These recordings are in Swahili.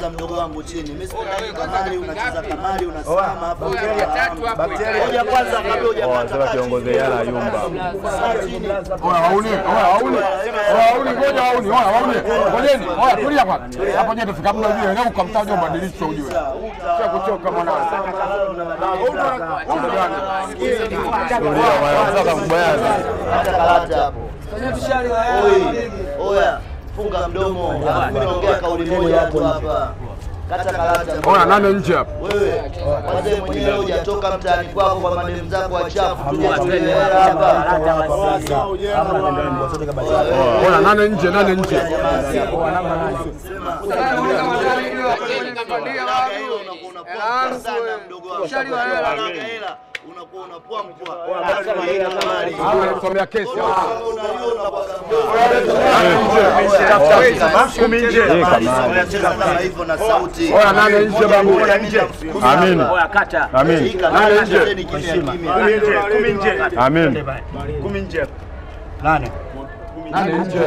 kwanza mdogo wangu chini. Mimi sipendagi kamari, unacheza kamari unasimama hapo. Ngoja kwanza kabla hujakata kiongozi yala yumba. Wauni ngoja wauni. Ngojeni. Tulia kwanza. Hapo je tufika mna ujue leo ukamtaja ubadilisho ujue. Sio kuchoka mwanangu. Wanataka kubayaza. hata karata hapo. Oya, funga mdomo. Mimi naongea kauli moja tu hapa. Kata karata. Oya nane nje hapa. Wewe kwanza mwenyewe hujatoka mtaani kwako kwa mademu zako wachafu. Tuje tuende hapa. Oya nane nje. Unakuwa unapua mpwa. Somea kesi. Hivyo na sauti. Oya nane nje babu. Amin. Oya kata. Amin. Nane nje. Amin. 10 nje. Nane nje.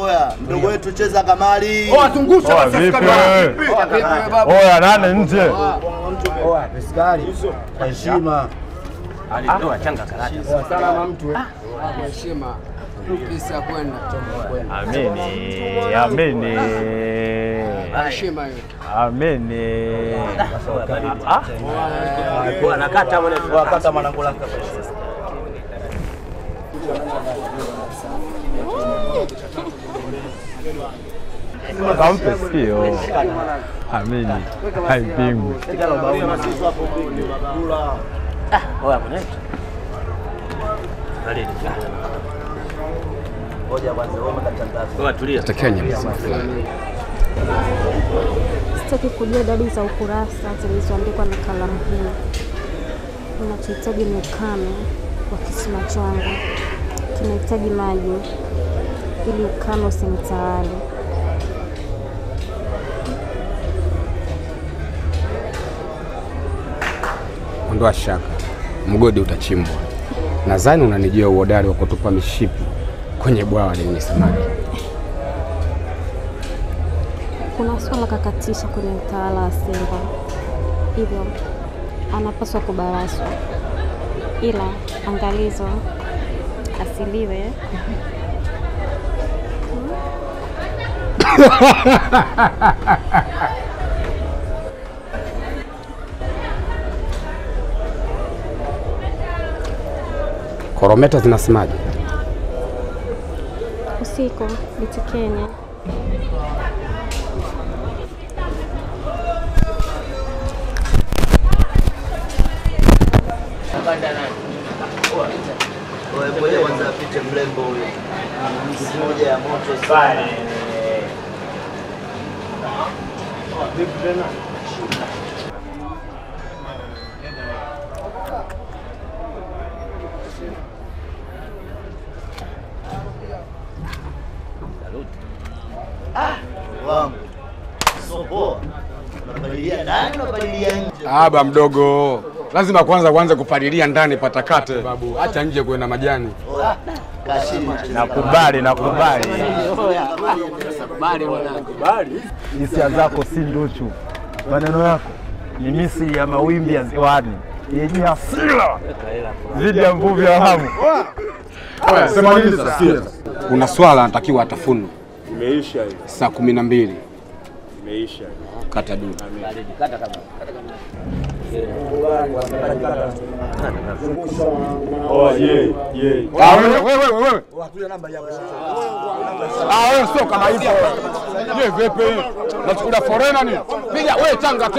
Oya, mdogo wetu cheza kamari. Oya tungusha basi kamera. Oya nane nje. Oa, askari. Heshima. Alitoa changa karata. Salama mtu heshima. Pesa kwenda. Amini. Heshima hiyo. Amini. Kwa nakata mwana. Wakata mwanangu laka. Kampe sikio. Amini. Haipingwi. Oya kuna. Ngoja kwanza wewe mkatangaza. Oya tulia. Kenya. Sitaki kujua idadi za ukurasa zilizoandikwa na kalamu hii. Ninachohitaji ni ukame wa kisima changu. Kinahitaji maji ili ukame usinitawale. Ondoa shaka. Mgodi utachimbwa. Nadhani unanijua uhodari wa kutupa mishipi kwenye bwawa lenye samaki. Kuna swala kakatisha kwenye utawala wa Simba. Hivyo anapaswa kubaraswa. Ila angalizo asiliwe. Korometa zinasemaje? Usiku biti Kenya. Wewe kwanza apite mlembo huyo. Moja ya moto sana. Wangu. Sopo. Unapalilia ndani, unapalilia nje. Aba mdogo. Lazima kwanza uanze kupalilia ndani patakate babu. Acha nje kuwe majani. Nakubali. Kubali. Hisia zako si nduchu. Maneno yako ni misili ya mawimbi ya ziwani yenye hasira dhidi ya mvuvi wa hamu. Oya, sema nini sasa? Kuna swala anatakiwa atafunwe. Imeisha hiyo. Saa 12. Imeisha. Kata dudu. Kata kama. Oh ye. Wewe. Watulia namba yako. Wewe sio kama hivyo. Je, vipi? Nachukulia forena nini? Piga wewe changa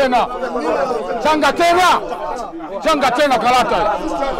tena karata.